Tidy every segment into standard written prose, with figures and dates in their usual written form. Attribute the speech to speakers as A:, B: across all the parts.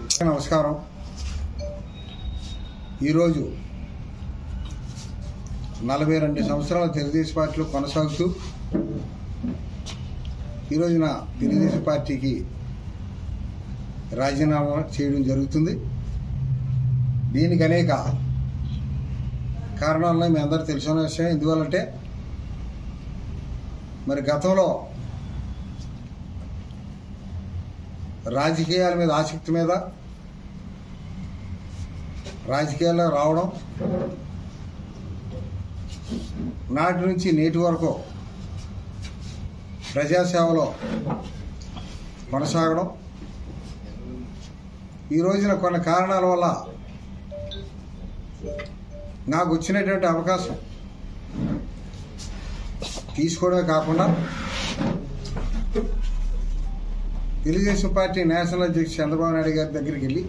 A: నమస్కారం. ఈరోజు 42 సంవత్సరాల తెలుగుదేశం పార్టీలో కొనసాగుతూ ఈరోజున తెలుగుదేశం పార్టీకి రాజీనామా చేయడం జరుగుతుంది. దీనికి అనేక కారణాలను మీ అందరూ తెలుసుకున్న విషయం. ఎందువల్లంటే మరి గతంలో రాజకీయాల మీద ఆసక్తి మీద రాజకీయాల్లో రావడం, నాటి నుంచి నేటి వరకు ప్రజాసేవలో కొనసాగడం, ఈ రోజున కొన్ని కారణాల వల్ల నాకు వచ్చినటువంటి అవకాశం తీసుకోవడమే కాకుండా తెలుగుదేశం పార్టీ నేషనల్ అధ్యక్షుడు చంద్రబాబు నాయుడు గారి దగ్గరికి వెళ్ళి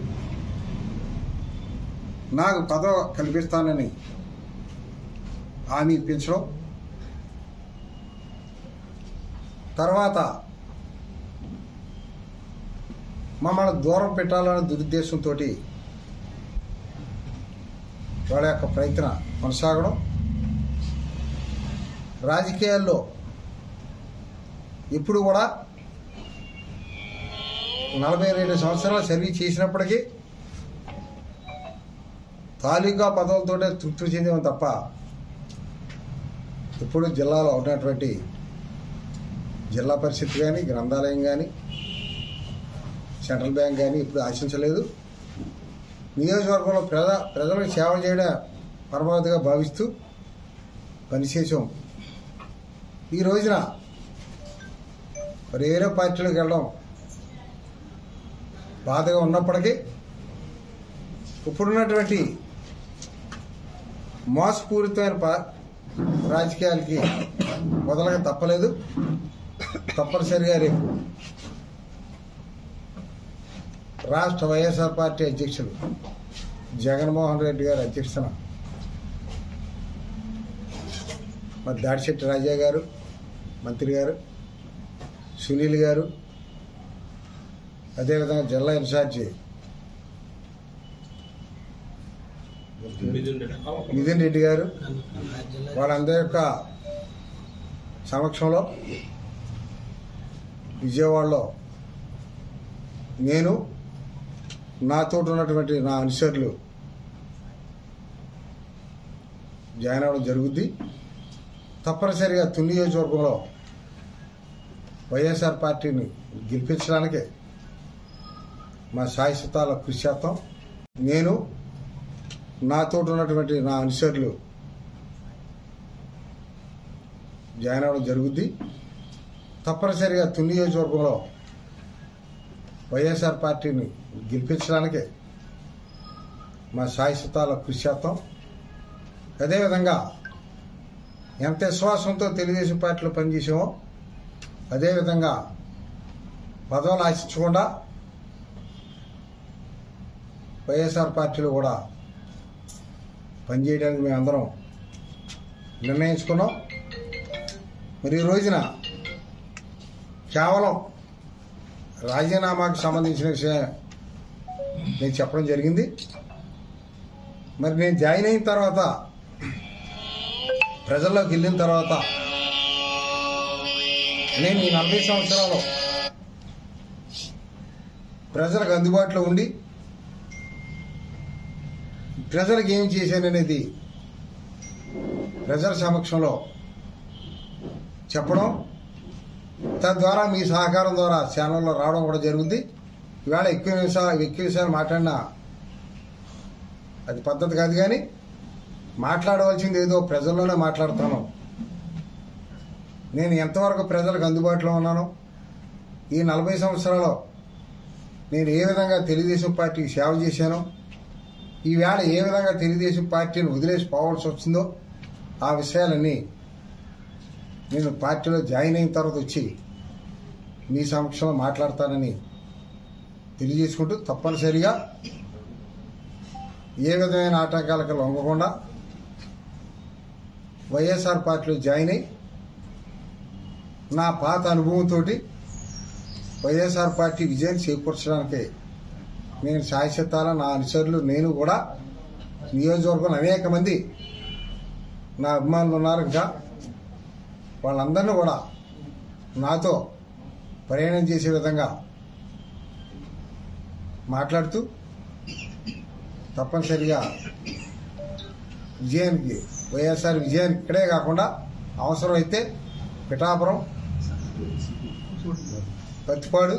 A: నాకు పదవి కల్పిస్తానని హామీ ఇప్పించడం, తర్వాత మమ్మల్ని దూరం పెట్టాలనే దురుద్దేశంతో వాళ్ళ యొక్క ప్రయత్నం కొనసాగడం, రాజకీయాల్లో ఇప్పుడు కూడా 42 సంవత్సరాలు సర్వీస్ చేసినప్పటికీ తాలూకా పదవులతోటే తృప్తి చెందాం తప్ప ఇప్పుడు జిల్లాలో ఉన్నటువంటి జిల్లా పరిషత్ కానీ, గ్రంథాలయం కానీ, సెంట్రల్ బ్యాంక్ కానీ ఇప్పుడు ఆశించలేదు. నియోజకవర్గంలో ప్రజలకు సేవ చేయడం పరమావధిగా భావిస్తూ పనిచేసాం. ఈ రోజున వేరే పార్టీలకు వెళ్ళడం బాధగా ఉన్నప్పటికీ ఇప్పుడున్నటువంటి మోసపూరితమైన రాజకీయాలకి మొదలగా తప్పలేదు. తప్పనిసరిగా రేపు రాష్ట్ర వైఎస్ఆర్ పార్టీ అధ్యక్షులు జగన్మోహన్ రెడ్డి గారి అధ్యక్షతన మరి దాడిశెట్టి రాజా గారు, మంత్రి గారు, సునీల్ గారు, అదేవిధంగా జిల్లా ఇన్ఛార్జి మిథున్ రెడ్డి గారు, వాళ్ళందరి యొక్క సమక్షంలో విజయవాడలో నేను, నాతో ఉన్నటువంటి నా అనుచరులు జాయిన్ అవ్వడం జరుగుద్ది. తప్పనిసరిగా తుని నియోజకవర్గంలో వైఎస్ఆర్ పార్టీని గెలిపించడానికే మా శాశ్వతాల కృషి చేస్తాం. నేను, నాతో ఉన్నటువంటి నా అనుచరులు జాయిన్ అవ్వడం జరుగుద్ది. తప్పనిసరిగా తుని నియోజకవర్గంలో వైఎస్ఆర్ పార్టీని గెలిపించడానికే మా శాశ్వతాల కృషి చేస్తాం. అదేవిధంగా ఎంత విశ్వాసంతో తెలుగుదేశం పార్టీలో పనిచేసామో అదేవిధంగా పదవులు ఆశించకుండా వైఎస్ఆర్ పార్టీలో కూడా పనిచేయడానికి మేమందరం నిర్ణయించుకున్నాం. మరి ఈ రోజున కేవలం రాజీనామాకు సంబంధించిన విషయం నేను చెప్పడం జరిగింది. మరి నేను జాయిన్ అయిన తర్వాత, ప్రజల్లోకి వెళ్ళిన తర్వాత నేను ఈ 40 సంవత్సరాలు ప్రజలకు అందుబాటులో ఉండి ప్రజలకు ఏం చేశాననేది ప్రజల సమక్షంలో చెప్పడం, తద్వారా మీ సహకారం ద్వారా ఛానల్లో రావడం కూడా జరుగుద్ది. ఇవాళ ఎక్కువ విషయాలు మాట్లాడినా అది పద్ధతి కాదు, కానీ మాట్లాడవలసింది ఏదో ప్రజల్లోనే మాట్లాడుతాను. నేను ఎంతవరకు ప్రజలకు అందుబాటులో ఉన్నానో, ఈ 40 సంవత్సరాల్లో నేను ఏ విధంగా తెలుగుదేశం పార్టీకి సేవ చేశానో, ఈవేళ ఏ విధంగా తెలుగుదేశం పార్టీని వదిలేసి పోవాల్సి వచ్చిందో ఆ విషయాలన్నీ నేను పార్టీలో జాయిన్ అయిన తర్వాత వచ్చి మీ సమక్షంలో మాట్లాడతానని తెలియజేసుకుంటూ, తప్పనిసరిగా ఏ విధమైన ఆటంకాలకు లొంగకుండా వైఎస్ఆర్ పార్టీలో జాయిన్ అయి నా పాత అనుభవంతో వైఎస్ఆర్ పార్టీ విజయాన్ని చేకూర్చడానికి నేను శాశ్వతాల నా అనుచరులు నేను కూడా నియోజకవర్గంలో అనేక మంది నా అభిమానులు ఉన్నారు. ఇంకా వాళ్ళందరినీ కూడా నాతో ప్రయాణం చేసే విధంగా మాట్లాడుతూ తప్పనిసరిగా విజయానికి వైఎస్ఆర్ విజయానికి ఇక్కడే కాకుండా అవసరమైతే పిఠాపురం, పత్తిపాడు,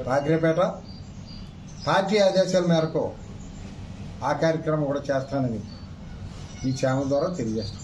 A: కాకిరేపేట పార్టీ ఆదేశాల మేరకు ఆ కార్యక్రమం కూడా చేస్తానని ఈ ఛానల్ ద్వారా తెలియజేస్తాను.